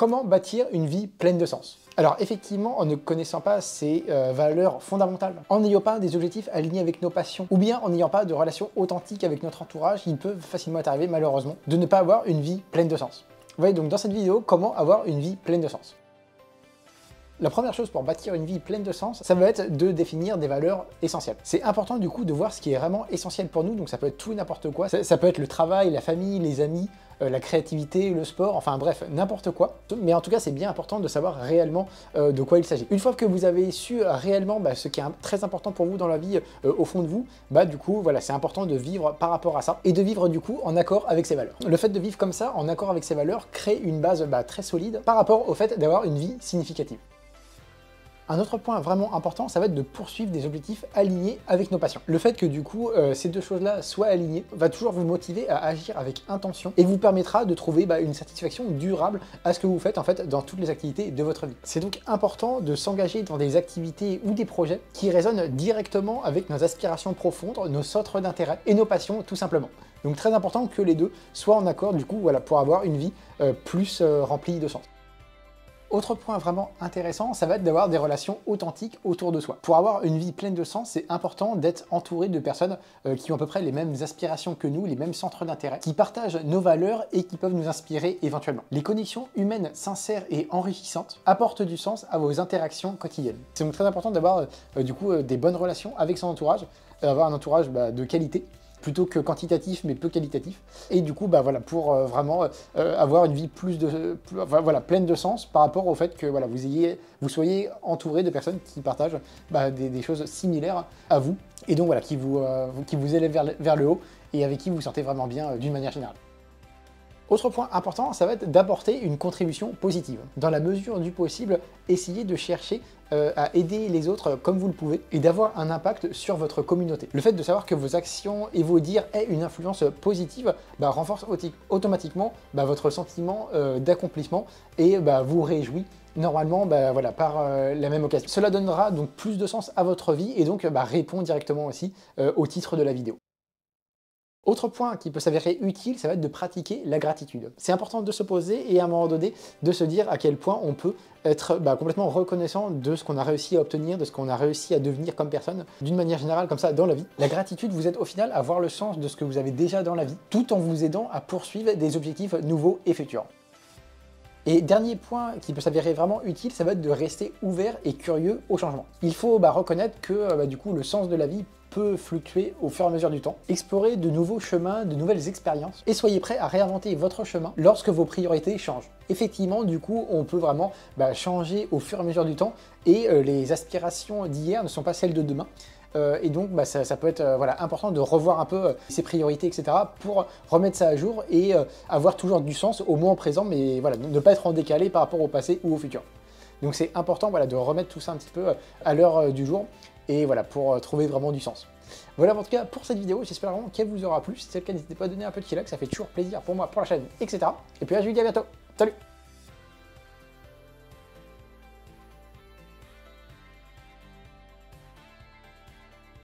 Comment bâtir une vie pleine de sens? Alors effectivement, en ne connaissant pas ces valeurs fondamentales, en n'ayant pas des objectifs alignés avec nos passions, ou bien en n'ayant pas de relations authentiques avec notre entourage, il peut facilement être arrivé, malheureusement, de ne pas avoir une vie pleine de sens. Vous voyez donc dans cette vidéo, comment avoir une vie pleine de sens. La première chose pour bâtir une vie pleine de sens, ça va être de définir des valeurs essentielles. C'est important du coup de voir ce qui est vraiment essentiel pour nous, donc ça peut être tout et n'importe quoi. Ça peut être le travail, la famille, les amis, la créativité, le sport, enfin bref, n'importe quoi. Mais en tout cas, c'est bien important de savoir réellement de quoi il s'agit. Une fois que vous avez su réellement ce qui est très important pour vous dans la vie au fond de vous, du coup, voilà, c'est important de vivre par rapport à ça et de vivre du coup en accord avec ses valeurs. Le fait de vivre comme ça, en accord avec ses valeurs, crée une base très solide par rapport au fait d'avoir une vie significative. Un autre point vraiment important, ça va être de poursuivre des objectifs alignés avec nos passions. Le fait que du coup, ces deux choses-là soient alignées va toujours vous motiver à agir avec intention et vous permettra de trouver une satisfaction durable à ce que vous faites en fait dans toutes les activités de votre vie. C'est donc important de s'engager dans des activités ou des projets qui résonnent directement avec nos aspirations profondes, nos centres d'intérêt et nos passions tout simplement. Donc très important que les deux soient en accord du coup, voilà, pour avoir une vie plus remplie de sens. Autre point vraiment intéressant, ça va être d'avoir des relations authentiques autour de soi. Pour avoir une vie pleine de sens, c'est important d'être entouré de personnes qui ont à peu près les mêmes aspirations que nous, les mêmes centres d'intérêt, qui partagent nos valeurs et qui peuvent nous inspirer éventuellement. Les connexions humaines sincères et enrichissantes apportent du sens à vos interactions quotidiennes. C'est donc très important d'avoir du coup des bonnes relations avec son entourage, avoir un entourage de qualité, plutôt que quantitatif mais peu qualitatif, et du coup voilà, pour vraiment avoir une vie pleine de sens par rapport au fait que voilà, vous soyez entouré de personnes qui partagent des choses similaires à vous, et donc voilà, qui vous élèvent vers le haut et avec qui vous vous sentez vraiment bien d'une manière générale. Autre point important, ça va être d'apporter une contribution positive. Dans la mesure du possible, essayez de chercher à aider les autres comme vous le pouvez et d'avoir un impact sur votre communauté. Le fait de savoir que vos actions et vos dires aient une influence positive renforce automatiquement votre sentiment d'accomplissement et vous réjouit normalement voilà, par la même occasion. Cela donnera donc plus de sens à votre vie et donc répond directement aussi au titre de la vidéo. Autre point qui peut s'avérer utile, ça va être de pratiquer la gratitude. C'est important de se poser et à un moment donné de se dire à quel point on peut être complètement reconnaissant de ce qu'on a réussi à obtenir, de ce qu'on a réussi à devenir comme personne, d'une manière générale comme ça dans la vie. La gratitude vous aide au final à voir le sens de ce que vous avez déjà dans la vie, tout en vous aidant à poursuivre des objectifs nouveaux et futurs. Et dernier point qui peut s'avérer vraiment utile, ça va être de rester ouvert et curieux au changement. Il faut reconnaître que du coup le sens de la vie peut fluctuer au fur et à mesure du temps. Explorez de nouveaux chemins, de nouvelles expériences et soyez prêts à réinventer votre chemin lorsque vos priorités changent. Effectivement, du coup, on peut vraiment changer au fur et à mesure du temps et les aspirations d'hier ne sont pas celles de demain. Et donc ça peut être important de revoir un peu ses priorités, etc. pour remettre ça à jour et avoir toujours du sens au moment présent, mais voilà, ne pas être en décalé par rapport au passé ou au futur. Donc c'est important de remettre tout ça un petit peu à l'heure du jour et voilà, pour trouver vraiment du sens. Voilà en tout cas pour cette vidéo, j'espère vraiment qu'elle vous aura plu. Si c'est le cas, n'hésitez pas à donner un petit like, ça fait toujours plaisir pour moi, pour la chaîne, etc. Et puis là, je vous dis à bientôt. Salut!